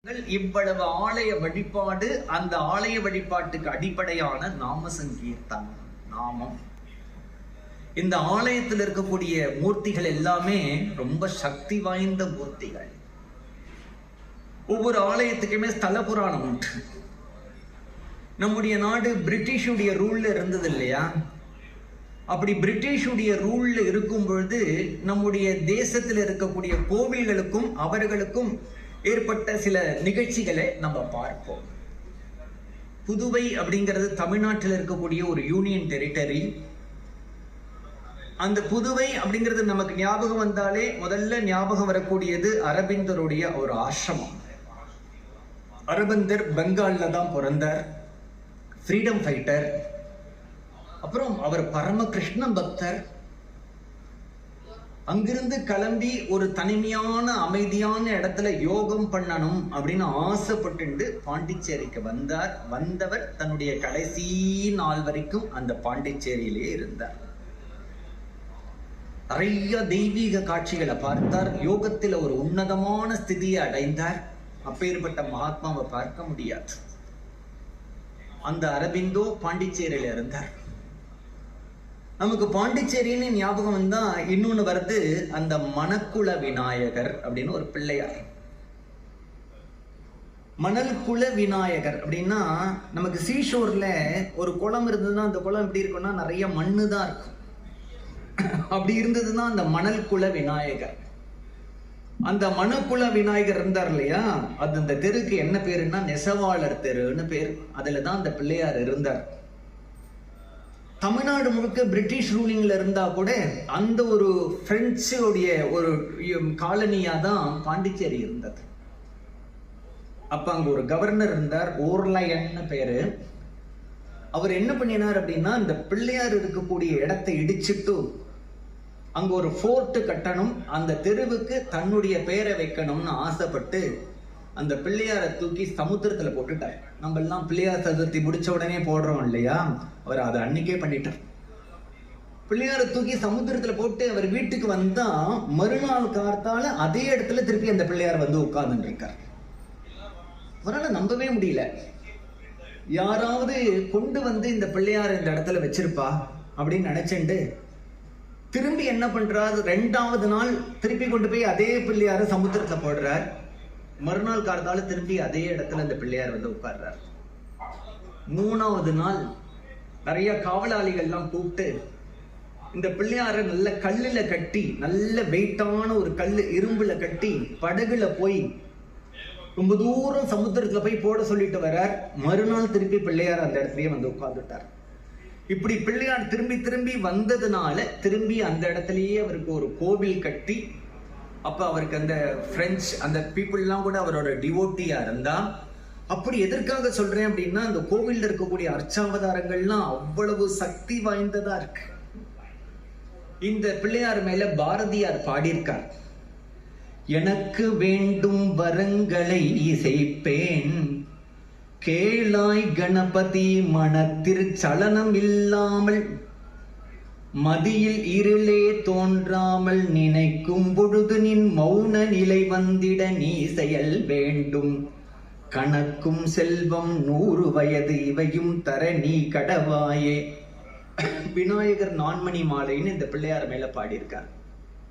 இவ்வளவு ஆலய வழிபாடு, அந்த ஆலய வழிபாட்டுக்கு அடிப்படையான நாம சங்கீர்த்தனம், நாமம். இந்த ஆலயத்தில் இருக்கக்கூடிய மூர்த்திகள் எல்லாமே ரொம்ப சக்தி வாய்ந்த மூர்த்திகள். ஒவ்வொரு ஆலயத்துக்குமே ஸ்தல புராணம் உண்டு. நம்முடைய நாடு பிரிட்டிஷுடைய ரூல்ல இருந்தது இல்லையா? அப்படி பிரிட்டிஷுடைய ரூல்ல இருக்கும் பொழுது நம்முடைய தேசத்தில் இருக்கக்கூடிய கோவில்களுக்கும் அவர்களுக்கும் ஏற்பட்ட சில நிகழ்ச்சிகளை நம்ம பார்ப்போம். புதுவை அப்படிங்கிறது தமிழ்நாட்டில் இருக்கக்கூடிய ஒரு யூனியன் டெரிட்டரி. அந்த புதுவை அப்படிங்கிறது நமக்கு ஞாபகம் வந்தாலே முதல்ல ஞாபகம் வரக்கூடியது அரவிந்தருடைய ஒரு ஆசிரமம். அரவிந்தர் பெங்கால்ல தான் பிறந்தார், ஃப்ரீடம் ஃபைட்டர். அப்புறம் அவர் பரம கிருஷ்ண பக்தர். அங்கிருந்து கிளம்பி ஒரு தனிமையான அமைதியான இடத்துல யோகம் பண்ணணும் அப்படின்னு ஆசைப்பட்டு பாண்டிச்சேரிக்கு வந்தார். வந்தவர் தன்னுடைய கடைசி நாள் வரைக்கும் அந்த பாண்டிச்சேரியிலே இருந்தார். நிறைய தெய்வீக காட்சிகளை பார்த்தார். யோகத்தில் ஒரு உன்னதமான ஸ்திதியை அடைந்தார். அப்பேற்பட்ட மகாத்மாவை பார்க்க முடியாது. அந்த அரவிந்தோ பாண்டிச்சேரியில இருந்தார். நமக்கு பாண்டிச்சேரின்னு ஞாபகம் வந்தா இன்னொன்னு வருது, அந்த மணக்குள விநாயகர் அப்படின்னு ஒரு பிள்ளையார். மணல் குல விநாயகர் அப்படின்னா, நமக்கு சீஷோர்ல ஒரு குளம் இருந்ததுன்னா அந்த குளம் எப்படி இருக்கும்னா நிறைய மண்ணு தான் இருக்கும். அப்படி இருந்ததுன்னா அந்த மணல் குல விநாயகர். அந்த மணக்குள விநாயகர் இருந்தார் இல்லையா, அது அந்த தெருக்கு என்ன பேருன்னா நெசவாளர் தெருன்னு பேர். அதுலதான் அந்த பிள்ளையார் இருந்தார். தமிழ்நாடு முழுக்க பிரிட்டிஷ் ரூலிங்ல இருந்தா கூட அந்த ஒரு பிரெஞ்சுடைய ஒரு காலனியா தான் பாண்டிச்சேரி இருந்தது. அப்ப அங்க ஒரு கவர்னர் இருந்தார், ஓர்லயன்னு பேரு. அவர் என்ன பண்ணினார் அப்படின்னா, இந்த பிள்ளையார் இருக்கக்கூடிய இடத்தை இடிச்சிட்டு அங்க ஒரு ஃபோர்ட் கட்டணும், அந்த தெருவுக்கு தன்னுடைய பெயரை வைக்கணும்னு ஆசைப்பட்டு அந்த பிள்ளையாரை தூக்கி சமுத்திரத்துல போட்டுட்டார். நம்ம எல்லாம் பிள்ளையார் சதுர்த்தி முடிச்ச உடனே போடுறோம் இல்லையா, அவர் அதை அன்னைக்கே பண்ணிட்டார். பிள்ளையாரை தூக்கி சமுத்திரத்துல போட்டு அவர் வீட்டுக்கு வந்தா மறுநாள் கார்த்தால அதே இடத்துல திருப்பி அந்த பிள்ளையார் வந்து உட்கார்ந்து இருக்கார். அவரால் நம்பவே முடியல. யாராவது கொண்டு வந்து இந்த பிள்ளையார் இந்த இடத்துல வச்சிருப்பா அப்படின்னு நினைச்சுட்டு திரும்பி என்ன பண்றாரு, 2வது நாள் திருப்பி கொண்டு போய் அதே பிள்ளையார சமுத்திரத்துல போடுறார். மறுநாள் காலத்தால திரும்பி அதே இடத்துல அந்த பிள்ளையார் வந்து உட்கார்றார். 3வது நாள் நிறைய காவலாளிகள்லாம் கூப்பிட்டு இந்த பிள்ளையார நல்ல கல்லுல கட்டி, நல்ல வெயிட்டான ஒரு கல்லு இரும்புல கட்டி படகுல போய் ரொம்ப தூரம் சமுத்திரத்துல போய் போட சொல்லிட்டு வர்றார். மறுநாள் திருப்பி பிள்ளையார் அந்த இடத்துலயே வந்து உட்கார்ந்துட்டார். இப்படி பிள்ளையார் திரும்பி திரும்பி வந்ததுனால திரும்பி அந்த இடத்துலயே அவருக்கு ஒரு கோவில் கட்டி, அப்ப அவருக்கு அந்த பிரெஞ்சு அந்த பீப்புள்லாம் கூட அவரோட டிவோட்டியா இருந்தா. அப்படி எதற்காக சொல்றேன் அப்படின்னா, அந்த கோவில்ல இருக்கக்கூடிய அர்ச்சாவதாரங்கள்லாம் அவ்வளவு சக்தி வாய்ந்ததா இருக்கு. இந்த பிள்ளையார் மேல பாரதியார் பாடியிருக்கார், எனக்கு வேண்டும் வரங்களை இசைப்பேன், கேளாய் கணபதி மனத்திற் சலனம் இல்லாமல், மதியில் இருளே தோன்றாமல், நினைக்கும் பொழுது நின் மௌன நிலை வந்திட நீ செயல் வேண்டும், கணக்கும் செல்வம் 100 வயது இவையும் தர நீ கடவாயே. விநாயகர் நான்மணி மாலைன்னு இந்த பிள்ளையார் மேல பாடியிருக்கார்.